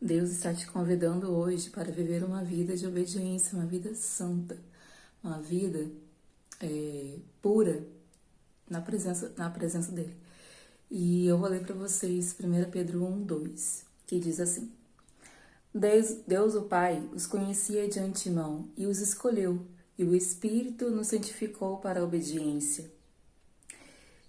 Deus está te convidando hoje para viver uma vida de obediência, uma vida santa, uma vida pura na presença dele. E eu vou ler para vocês 1 Pedro 1:2, que diz assim: Deus o Pai os conhecia de antemão e os escolheu, e o Espírito nos santificou para a obediência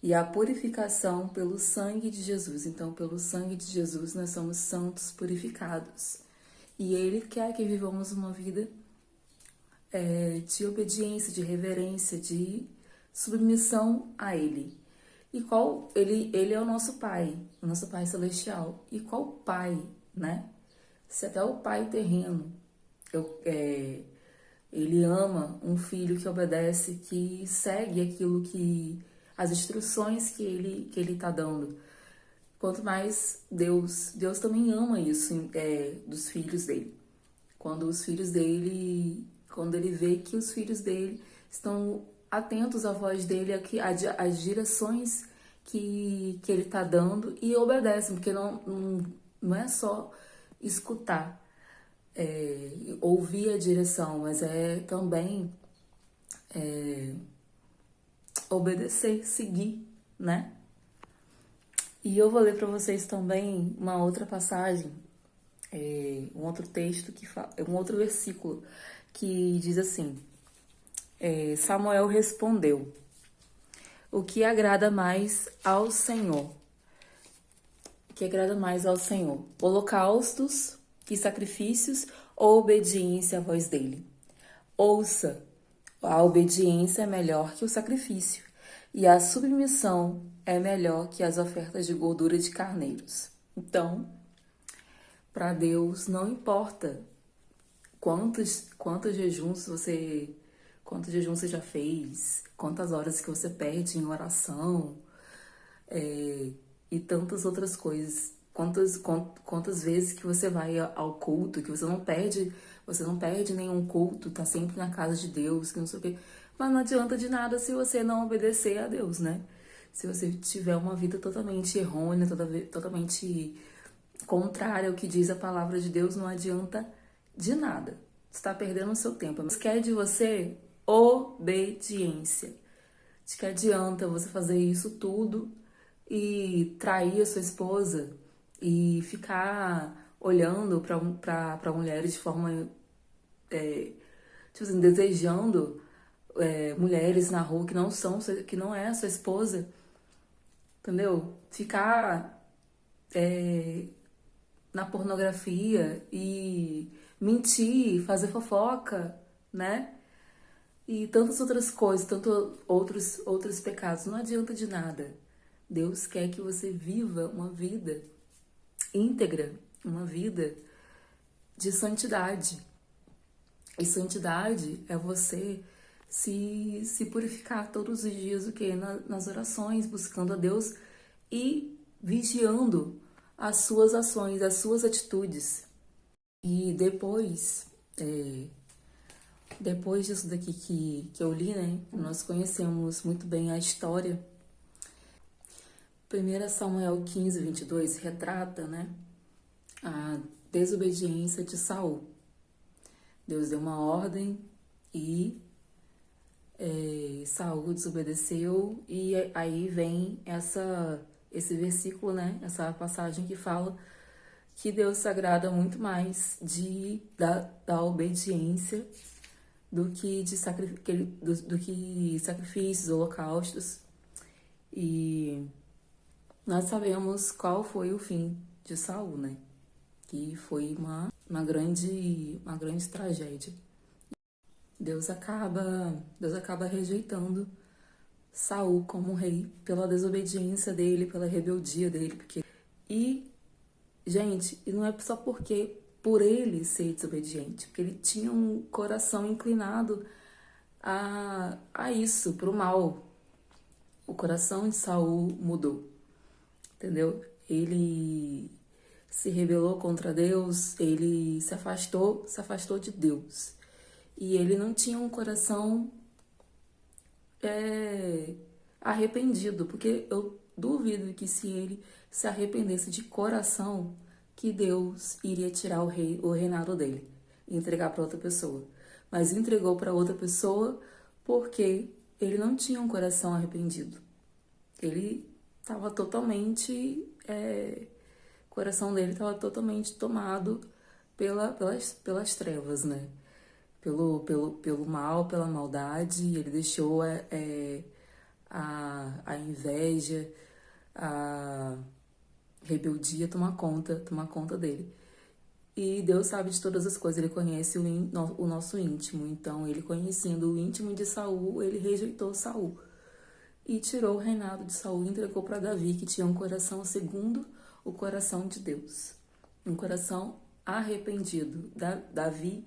e a purificação pelo sangue de Jesus. Então, pelo sangue de Jesus, nós somos santos, purificados. E Ele quer que vivamos uma vida de obediência, de reverência, de submissão a Ele. E qual ele é o nosso Pai Celestial. E qual Pai, né? Se até o Pai terreno, ele ama um filho que obedece, que segue aquilo que as instruções que ele tá dando. Quanto mais Deus também ama isso dos filhos dele. Quando ele vê que os filhos dele estão atentos à voz dele, às direções que ele está dando e obedecem, porque não é só escutar, ouvir a direção, mas é também obedecer, seguir, né? E eu vou ler para vocês também uma outra passagem, um outro texto, um outro versículo, que diz assim: Samuel respondeu: O que agrada mais ao Senhor? O que agrada mais ao Senhor? Holocaustos e sacrifícios ou obediência à voz dele? Ouça, a obediência é melhor que o sacrifício, e a submissão é melhor que as ofertas de gordura de carneiros. Então, para Deus não importa quantos jejuns você já fez, quantas horas que você perde em oração, e tantas outras coisas. Quantas vezes que você vai ao culto, que você não perde nenhum culto, tá sempre na casa de Deus, que não sei o quê. Mas não adianta de nada se você não obedecer a Deus, né? Se você tiver uma vida totalmente errônea, totalmente contrária ao que diz a palavra de Deus, não adianta de nada. Você está perdendo o seu tempo. Mas quer de você obediência. De que adianta você fazer isso tudo e trair a sua esposa e ficar olhando para mulheres de forma, tipo assim, desejando mulheres na rua que não é a sua esposa, entendeu? Ficar na pornografia e mentir, fazer fofoca, né? E tantas outras coisas, outros pecados. Não adianta de nada. Deus quer que você viva uma vida íntegra, uma vida de santidade. E santidade é você se purificar todos os dias, o quê? Nas orações, buscando a Deus e vigiando as suas ações, as suas atitudes. E depois disso daqui que eu li, né, nós conhecemos muito bem a história. 1 Samuel 15:22 retrata, né, a desobediência de Saul. Deus deu uma ordem e Saul desobedeceu, e aí vem esse versículo, né, essa passagem que fala que Deus se agrada muito mais da obediência do que do que sacrifícios, holocaustos. E nós sabemos qual foi o fim de Saul, né? Que foi uma grande tragédia. Deus acaba rejeitando Saul como rei pela desobediência dele, pela rebeldia dele, gente, e não é só por ele ser desobediente, porque ele tinha um coração inclinado a isso, pro mal. O coração de Saul mudou, entendeu? Ele se rebelou contra Deus, ele se afastou de Deus. E ele não tinha um coração arrependido, porque eu duvido que se ele se arrependesse de coração, que Deus iria tirar o reinado dele e entregar para outra pessoa. Mas entregou para outra pessoa porque ele não tinha um coração arrependido. Ele estava totalmente, o coração dele estava totalmente tomado pelas trevas, né? Pelo mal, pela maldade. Ele deixou a inveja, a rebeldia tomar conta dele. E Deus sabe de todas as coisas, ele conhece o nosso íntimo. Então, ele conhecendo o íntimo de Saul, ele rejeitou Saul e tirou o reinado de Saul e entregou para Davi, que tinha um coração segundo o coração de Deus, um coração arrependido. Davi,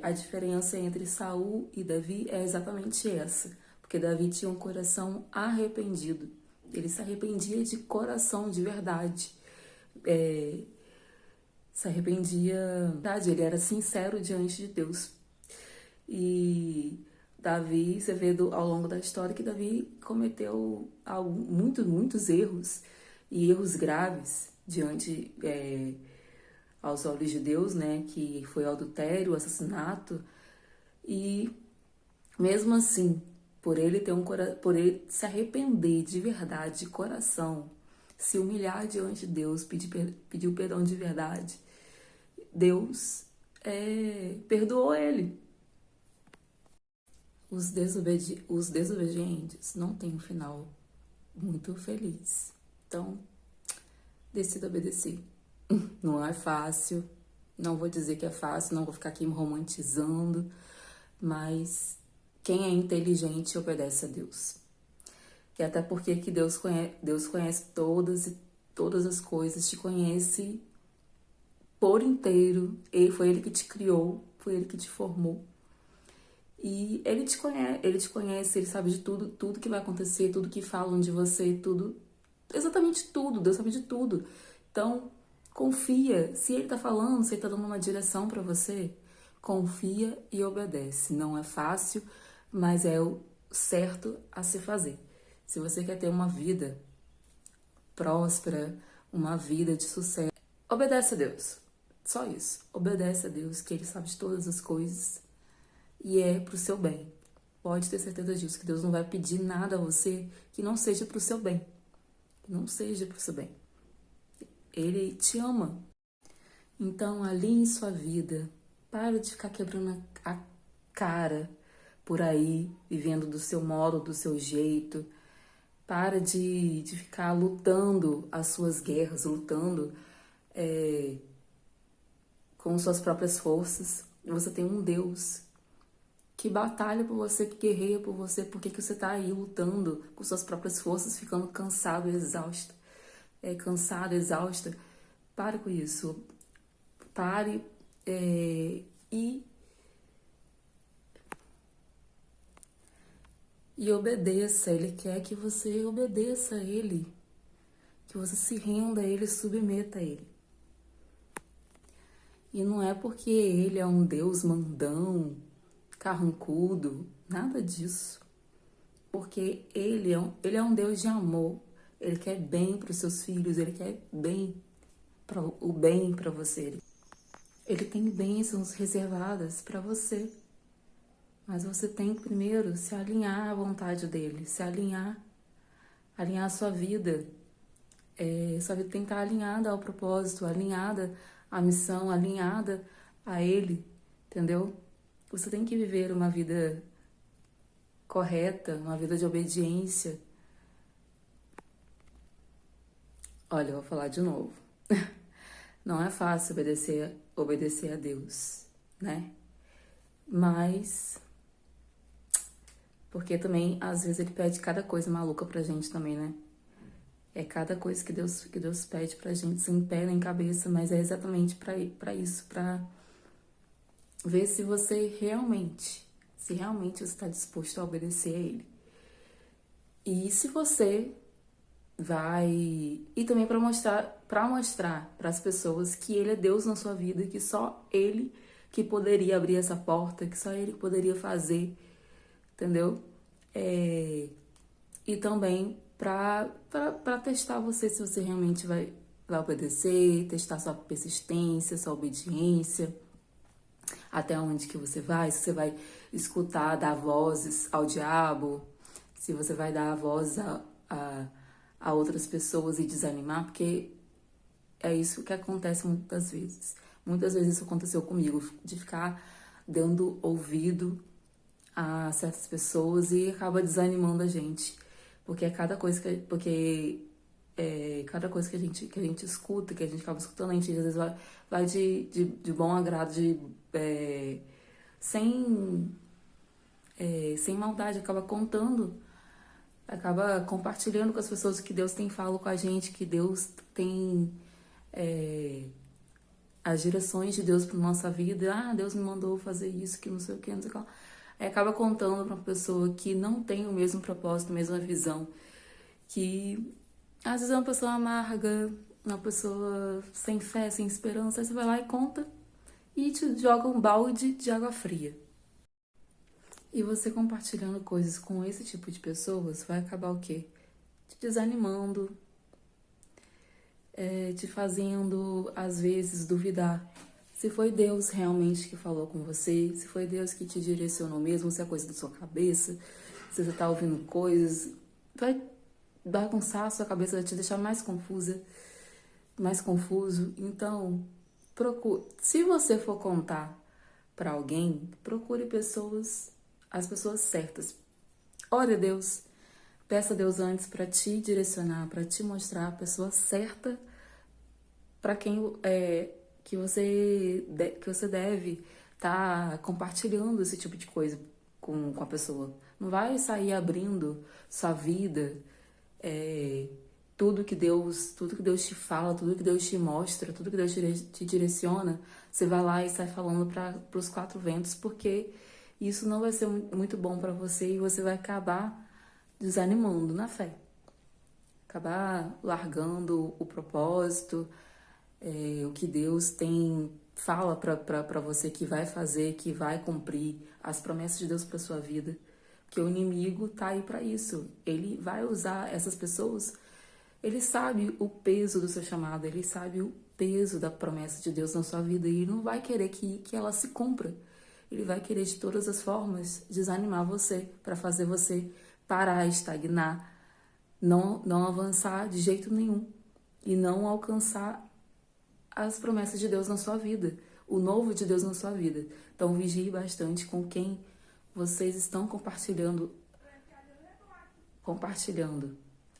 a diferença entre Saul e Davi é exatamente essa, porque Davi tinha um coração arrependido, ele se arrependia de coração, de verdade, se arrependia, ele era sincero diante de Deus. E Davi, você vê ao longo da história que Davi cometeu muitos erros, e erros graves diante aos olhos de Deus, né, que foi o adultério, o assassinato, e mesmo assim, por ele por ele se arrepender de verdade, de coração, se humilhar diante de Deus, pedir o perdão de verdade, Deus perdoou ele. Os desobedientes não têm um final muito feliz. Então, decida obedecer. Não é fácil, não vou dizer que é fácil, não vou ficar aqui me romantizando, mas quem é inteligente obedece a Deus. E até porque que Deus conhece todas as coisas, te conhece por inteiro. Foi Ele que te criou, foi Ele que te formou. E ele te conhece, ele sabe de tudo que vai acontecer, tudo que falam de você, tudo, exatamente tudo, Deus sabe de tudo. Então, confia, se ele tá falando, se ele tá dando uma direção para você, confia e obedece. Não é fácil, mas é o certo a se fazer. Se você quer ter uma vida próspera, uma vida de sucesso, obedece a Deus. Só isso. Obedece a Deus, que Ele sabe de todas as coisas e é pro seu bem. Pode ter certeza disso, que Deus não vai pedir nada a você que não seja pro seu bem. Que não seja pro seu bem. Ele te ama. Então, alinhe sua vida. Para de ficar quebrando a cara por aí, vivendo do seu modo, do seu jeito. Para de ficar lutando as suas guerras, lutando com suas próprias forças. Você tem um Deus que batalha por você, que guerreia por você. Por que você tá aí lutando com suas próprias forças, ficando cansado e exausto? Cansada, exausta? Pare com isso. Pare e obedeça. Ele quer que você obedeça a Ele, que você se renda a Ele, submeta a Ele. E não é porque Ele é um Deus mandão, carrancudo, nada disso. Porque Ele é um Deus de amor. Ele quer bem para os seus filhos, Ele quer o bem para você. Ele tem bênçãos reservadas para você. Mas você tem que primeiro se alinhar à vontade dele, se alinhar a sua vida. Sua vida tem que estar alinhada ao propósito, alinhada à missão, alinhada a ele, entendeu? Você tem que viver uma vida correta, uma vida de obediência. Olha, eu vou falar de novo. Não é fácil obedecer a Deus, né? Mas porque também, às vezes, Ele pede cada coisa maluca pra gente também, né? É cada coisa que Deus pede pra gente, sem pé nem cabeça, mas é exatamente pra isso, pra ver se realmente você está disposto a obedecer a Ele. E se você vai... E também pra mostrar para as pessoas que Ele é Deus na sua vida, que só Ele que poderia abrir essa porta, que só Ele poderia fazer, entendeu? E também para testar você se você realmente vai vai obedecer, testar sua persistência, sua obediência, até onde que você vai, se você vai escutar, dar vozes ao diabo, se você vai dar vozes a outras pessoas e desanimar, porque é isso que acontece muitas vezes. Muitas vezes isso aconteceu comigo, de ficar dando ouvido a certas pessoas e acaba desanimando a gente. Porque é cada coisa cada coisa que a gente escuta, que a gente acaba escutando, a gente às vezes vai de bom agrado, sem, sem maldade, acaba compartilhando com as pessoas que Deus tem falado com a gente, que Deus tem as direções de Deus para nossa vida. Ah, Deus me mandou fazer isso, que não sei o que, não sei o que lá. Aí acaba contando para uma pessoa que não tem o mesmo propósito, a mesma visão, que às vezes é uma pessoa amarga, uma pessoa sem fé, sem esperança. Aí você vai lá e conta e te joga um balde de água fria. E você compartilhando coisas com esse tipo de pessoas vai acabar o quê? Te desanimando, te fazendo, às vezes, duvidar se foi Deus realmente que falou com você, se foi Deus que te direcionou mesmo, se é coisa da sua cabeça, se você tá ouvindo coisas, vai bagunçar a sua cabeça, vai te deixar mais confusa, mais confuso. Então, procure, se você for contar para alguém, procure as pessoas certas. Ore a Deus, peça a Deus antes para te direcionar, para te mostrar a pessoa certa para quem que você deve estar compartilhando esse tipo de coisa com a pessoa. Não vai sair abrindo sua vida, tudo que Deus te fala, tudo que Deus te mostra, tudo que Deus te direciona, você vai lá e sai falando para os quatro ventos, porque isso não vai ser muito bom para você e você vai acabar desanimando na fé. Acabar largando o propósito, o que Deus fala para você que vai fazer, que vai cumprir as promessas de Deus para sua vida. Porque o inimigo tá aí para isso. Ele vai usar essas pessoas. Ele sabe o peso do seu chamado, ele sabe o peso da promessa de Deus na sua vida e ele não vai querer que ela se cumpra. Ele vai querer de todas as formas desanimar você, para fazer você parar, estagnar, não avançar de jeito nenhum e não alcançar as promessas de Deus na sua vida, o novo de Deus na sua vida. Então vigie bastante com quem vocês estão compartilhando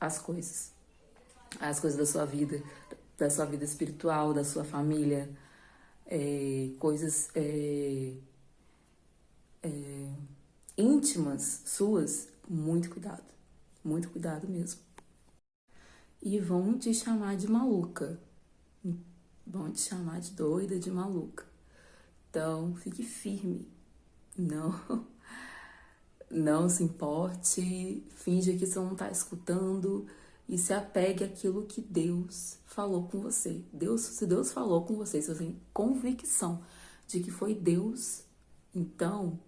as coisas da sua vida espiritual, da sua família, coisas íntimas suas. Muito cuidado mesmo. E vão te chamar de maluca. Vão te chamar de doida, de maluca. Então, fique firme. Não se importe. Finja que você não está escutando. E se apegue àquilo que Deus falou com você. Se Deus falou com você, se você tem convicção de que foi Deus, então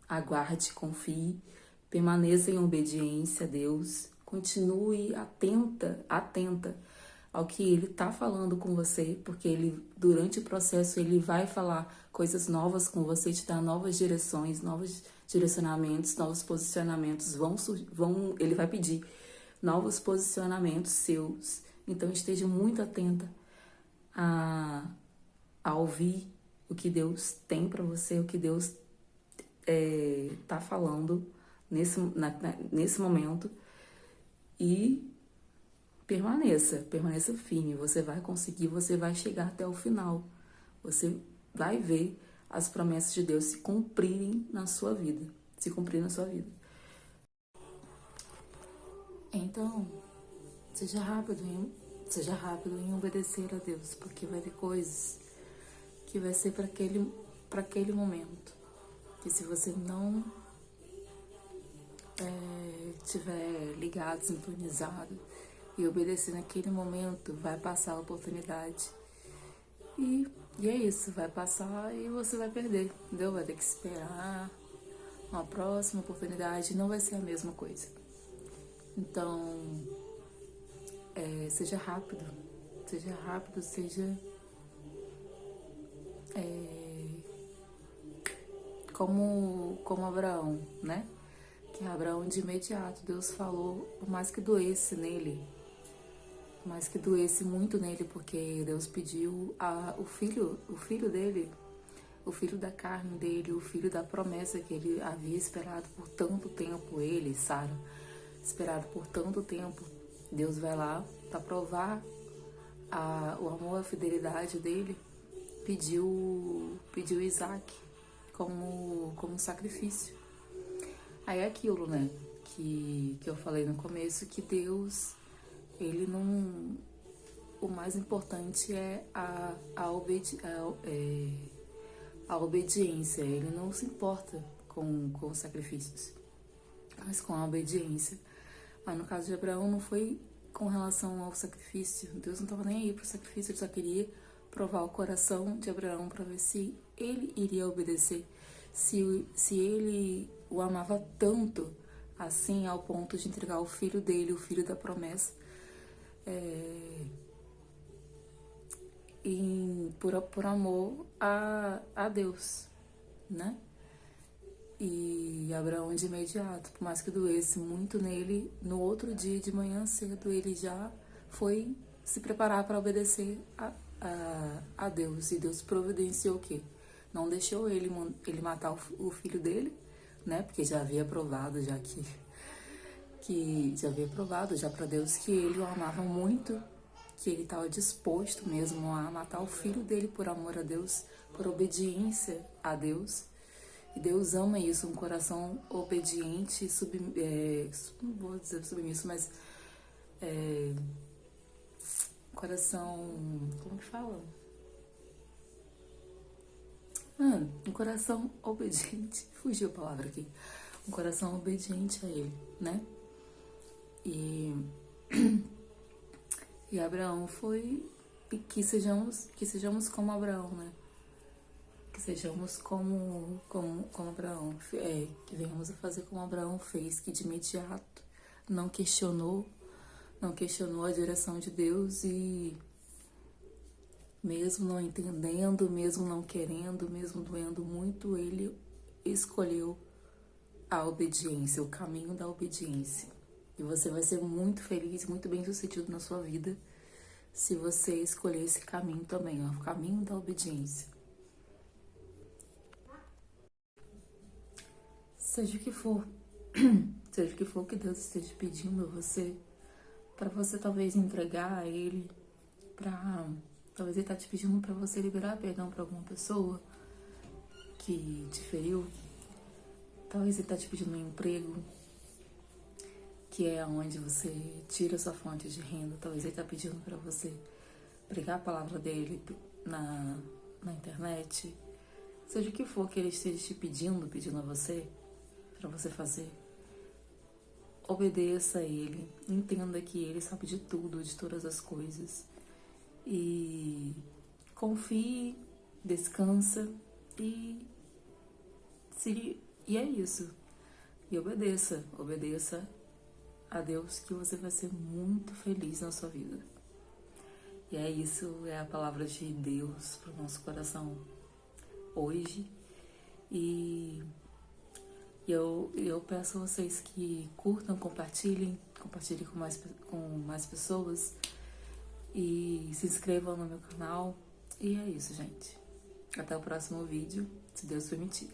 aguarde, confie, permaneça em obediência a Deus. Continue atenta ao que Ele está falando com você, porque durante o processo, Ele vai falar coisas novas com você, te dar novas direções, novos direcionamentos, novos posicionamentos. Ele vai pedir novos posicionamentos seus. Então, esteja muito atenta a ouvir o que Deus tem para você, o que Deus está falando nesse momento. E permaneça firme. Você vai conseguir, você vai chegar até o final. Você vai ver as promessas de Deus se cumprirem na sua vida. Então, seja rápido em obedecer a Deus, porque vai ter coisas que vai ser para aquele momento. Que se você não estiver ligado, sintonizado e obedecer naquele momento, vai passar a oportunidade. E é isso, vai passar e você vai perder, entendeu? Vai ter que esperar uma próxima oportunidade, não vai ser a mesma coisa. Então, seja rápido seja rápido, seja como Abraão, né? Que Abraão de imediato, Deus falou, por mais que doesse nele, por mais que doesse muito nele, porque Deus pediu o filho dele, o filho da carne dele, o filho da promessa que ele havia esperado por tanto tempo, ele, Sara, esperado por tanto tempo. Deus vai lá para provar o amor, a fidelidade dele, pediu Isaac como sacrifício. Aí é aquilo, né, que eu falei no começo, que Deus, ele não... O mais importante é a obediência. Ele não se importa com os sacrifícios, mas com a obediência. Mas no caso de Abraão não foi com relação ao sacrifício. Deus não estava nem aí para o sacrifício, ele só queria provar o coração de Abraão para ver se ele iria obedecer, se ele o amava tanto assim ao ponto de entregar o filho dele, o filho da promessa, por amor a Deus, né? E Abraão de imediato, por mais que doesse muito nele, no outro dia de manhã cedo ele já foi se preparar para obedecer a Deus. E Deus providenciou o quê? Não deixou ele matar o filho dele, né? Porque já havia provado, que já havia provado já para Deus que ele o amava muito, que ele estava disposto mesmo a matar o filho dele por amor a Deus, por obediência a Deus. E Deus ama isso, um coração obediente, não vou dizer submisso, mas coração, como que fala? Um coração obediente, fugiu a palavra aqui, um coração obediente a ele, né? E Abraão foi, e que sejamos como Abraão, né? Que sejamos como Abraão, que venhamos a fazer como Abraão fez, que de imediato não questionou a direção de Deus, e mesmo não entendendo, mesmo não querendo, mesmo doendo muito, ele escolheu a obediência, o caminho da obediência. E você vai ser muito feliz, muito bem sucedido na sua vida se você escolher esse caminho também, ó, o caminho da obediência. Seja o que for, seja o que for que Deus esteja pedindo a você, para você talvez entregar a Ele, talvez Ele tá te pedindo para você liberar perdão para alguma pessoa que te feriu, talvez Ele tá te pedindo um emprego, que é onde você tira sua fonte de renda, talvez Ele tá pedindo para você pregar a palavra dele na internet, seja o que for que Ele esteja te pedindo a você, para você fazer, obedeça a Ele, entenda que Ele sabe de tudo, de todas as coisas, e confie, descansa, e é isso, e obedeça a Deus, que você vai ser muito feliz na sua vida. E é isso, é a palavra de Deus para o nosso coração hoje. E eu peço a vocês que curtam, compartilhem com mais pessoas, e se inscrevam no meu canal. E é isso, gente. Até o próximo vídeo, se Deus permitir.